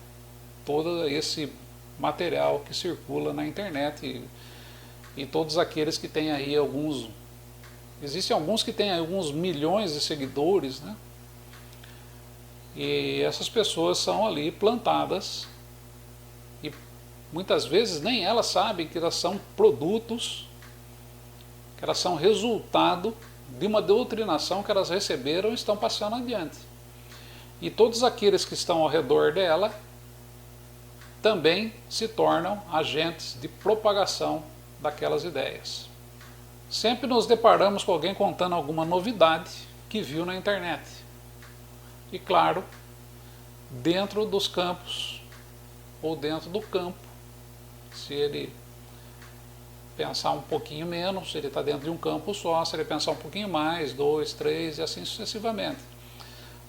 todo esse material que circula na internet e todos aqueles que têm aí alguns... Existem alguns que têm alguns milhões de seguidores, né? E essas pessoas são ali plantadas e muitas vezes nem elas sabem que elas são produtos, que elas são resultado de uma doutrinação que elas receberam e estão passando adiante. E todos aqueles que estão ao redor dela também se tornam agentes de propagação daquelas ideias. Sempre nos deparamos com alguém contando alguma novidade que viu na internet. E claro, dentro dos campos ou dentro do campo, se ele pensar um pouquinho menos, se ele está dentro de um campo só, se ele pensar um pouquinho mais, 2, 3 e assim sucessivamente.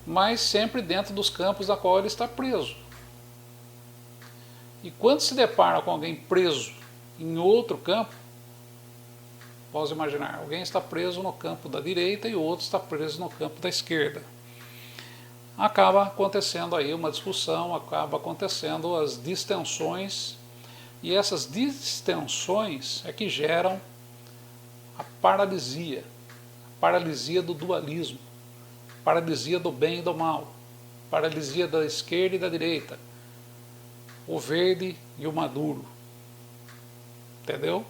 Mas sempre dentro dos campos a qual ele está preso. E quando se depara com alguém preso em outro campo, vamos imaginar, alguém está preso no campo da direita e o outro está preso no campo da esquerda. Acaba acontecendo aí uma discussão, acaba acontecendo as distensões, e essas distensões é que geram a paralisia do dualismo, paralisia do bem e do mal, paralisia da esquerda e da direita, o verde e o maduro. Entendeu?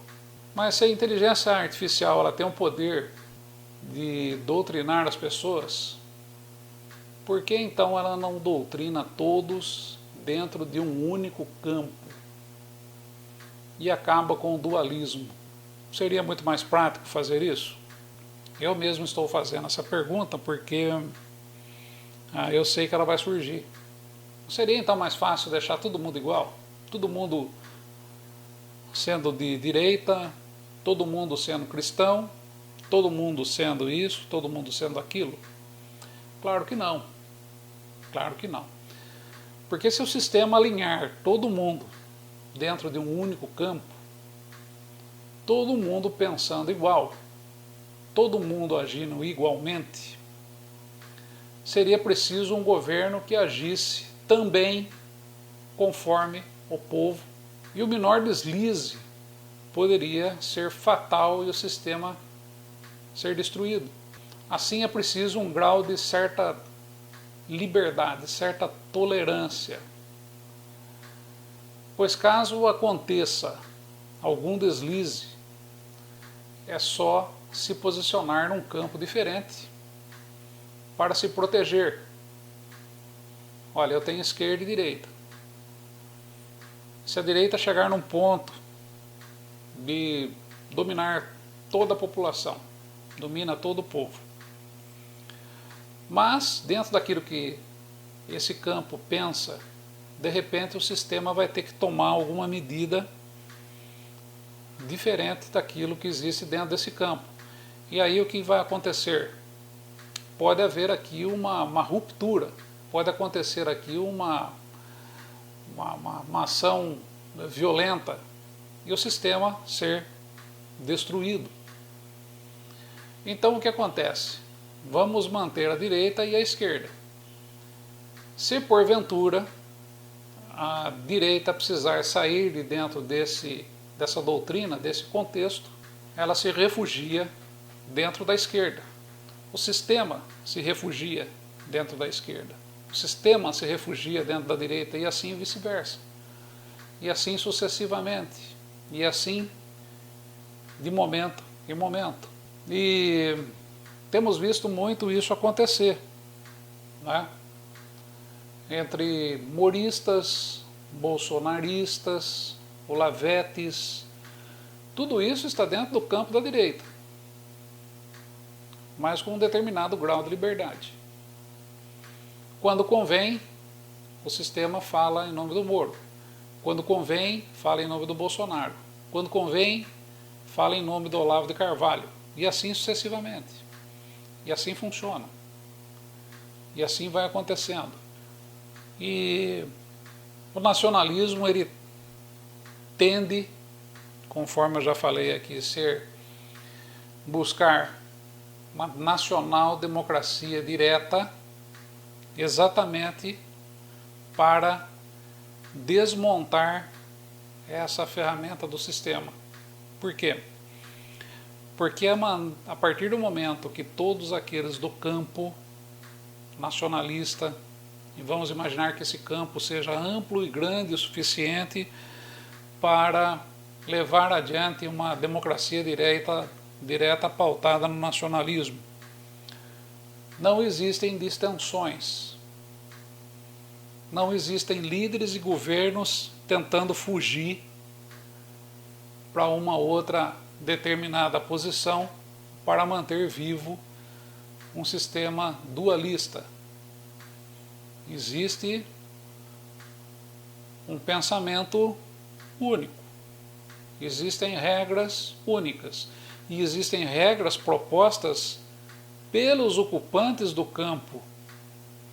Mas se a inteligência artificial ela tem o poder de doutrinar as pessoas, por que então ela não doutrina todos dentro de um único campo e acaba com o dualismo? Seria muito mais prático fazer isso? Eu mesmo estou fazendo essa pergunta porque eu sei que ela vai surgir. Não seria então mais fácil deixar todo mundo igual? Todo mundo sendo de direita, todo mundo sendo cristão, todo mundo sendo isso, todo mundo sendo aquilo? Claro que não. Claro que não. Porque se o sistema alinhar todo mundo dentro de um único campo, todo mundo pensando igual, todo mundo agindo igualmente, seria preciso um governo que agisse também conforme o povo, e o menor deslize poderia ser fatal e o sistema ser destruído. Assim é preciso um grau de certa liberdade, certa tolerância. Pois caso aconteça algum deslize, é só se posicionar num campo diferente para se proteger. Olha, eu tenho esquerda e direita. Se a direita chegar num ponto de dominar toda a população, domina todo o povo. Mas, dentro daquilo que esse campo pensa, de repente o sistema vai ter que tomar alguma medida diferente daquilo que existe dentro desse campo. E aí o que vai acontecer? Pode haver aqui uma ruptura, pode acontecer aqui uma ação violenta e o sistema ser destruído. Então o que acontece? Vamos manter a direita e a esquerda. Se porventura a direita precisar sair de dentro dessa doutrina, desse contexto, ela se refugia dentro da esquerda. O sistema se refugia dentro da esquerda. O sistema se refugia dentro da direita e assim vice-versa. E assim sucessivamente. E assim de momento em momento. E temos visto muito isso acontecer, né? Entre moristas, bolsonaristas, olavetes, tudo isso está dentro do campo da direita, mas com um determinado grau de liberdade. Quando convém, o sistema fala em nome do Moro. Quando convém, fala em nome do Bolsonaro. Quando convém, fala em nome do Olavo de Carvalho. E assim sucessivamente. E assim funciona. E assim vai acontecendo. E o nacionalismo, ele tende, conforme eu já falei aqui, buscar uma nacional democracia direta, exatamente para desmontar essa ferramenta do sistema. Por quê? Porque a partir do momento que todos aqueles do campo nacionalista, e vamos imaginar que esse campo seja amplo e grande o suficiente para levar adiante uma democracia direta pautada no nacionalismo. Não existem distensões. Não existem líderes e governos tentando fugir para uma outra determinada posição para manter vivo um sistema dualista. Existe um pensamento único. Existem regras únicas. E existem regras propostas pelos ocupantes do campo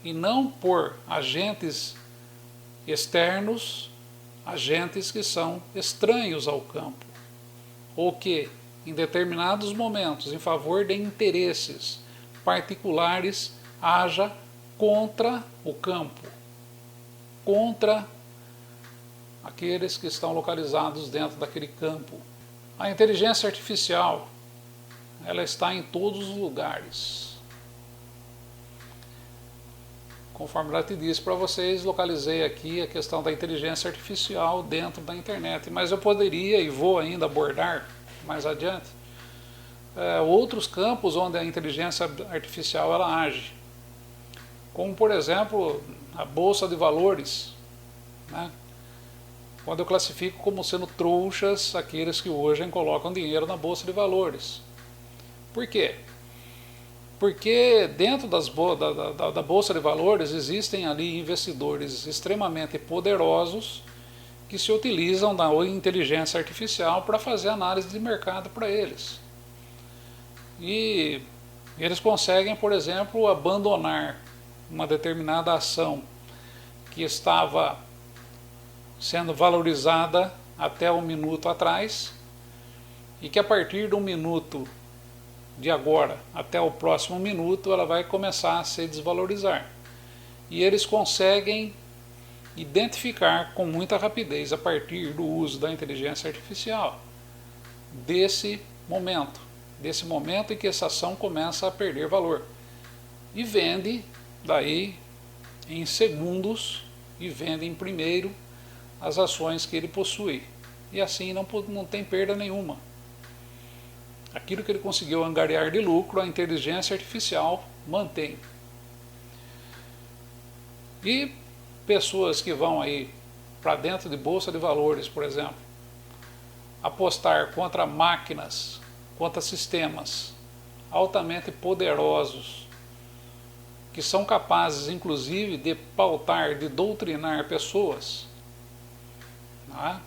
e não por agentes externos, agentes que são estranhos ao campo, ou que, em determinados momentos, em favor de interesses particulares, haja contra o campo, contra aqueles que estão localizados dentro daquele campo. A inteligência artificial, ela está em todos os lugares. Conforme já te disse para vocês, localizei aqui a questão da inteligência artificial dentro da internet, mas eu poderia e vou ainda abordar mais adiante outros campos onde a inteligência artificial ela age, como por exemplo a bolsa de valores, né? Quando eu classifico como sendo trouxas aqueles que hoje colocam dinheiro na bolsa de valores. Por quê? Porque dentro da bolsa de valores existem ali investidores extremamente poderosos que se utilizam da inteligência artificial para fazer análise de mercado para eles. E eles conseguem, por exemplo, abandonar uma determinada ação que estava sendo valorizada até um minuto atrás e que a partir de um minuto de agora até o próximo minuto ela vai começar a se desvalorizar. E eles conseguem identificar com muita rapidez, a partir do uso da inteligência artificial, desse momento em que essa ação começa a perder valor. E vende daí em segundos, e vende em primeiro as ações que ele possui. E assim não tem perda nenhuma. Aquilo que ele conseguiu angariar de lucro, a inteligência artificial mantém. E pessoas que vão aí para dentro de bolsa de valores, por exemplo, apostar contra máquinas contra sistemas altamente poderosos, que são capazes, inclusive, de pautar, de doutrinar pessoas, não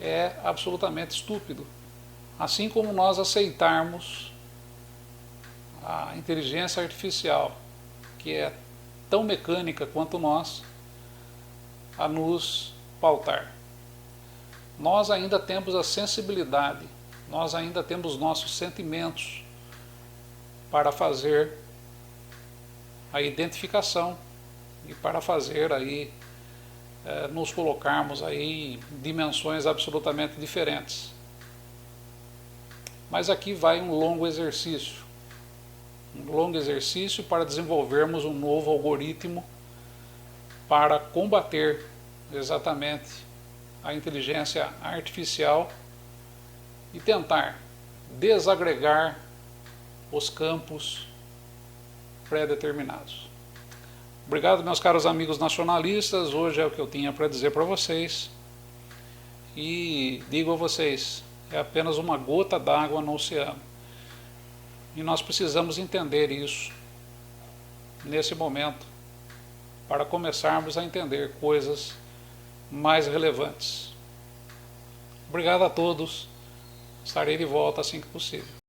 é absolutamente estúpido. Assim como nós aceitarmos a inteligência artificial, que é tão mecânica quanto nós, a nos pautar. Nós ainda temos a sensibilidade, nós ainda temos nossos sentimentos para fazer a identificação e para fazer aí nos colocarmos aí em dimensões absolutamente diferentes. Mas aqui vai um longo exercício para desenvolvermos um novo algoritmo para combater exatamente a inteligência artificial e tentar desagregar os campos pré-determinados. Obrigado, meus caros amigos nacionalistas. Hoje é o que eu tinha para dizer para vocês. E digo a vocês, é apenas uma gota d'água no oceano. E nós precisamos entender isso nesse momento para começarmos a entender coisas mais relevantes. Obrigado a todos. Estarei de volta assim que possível.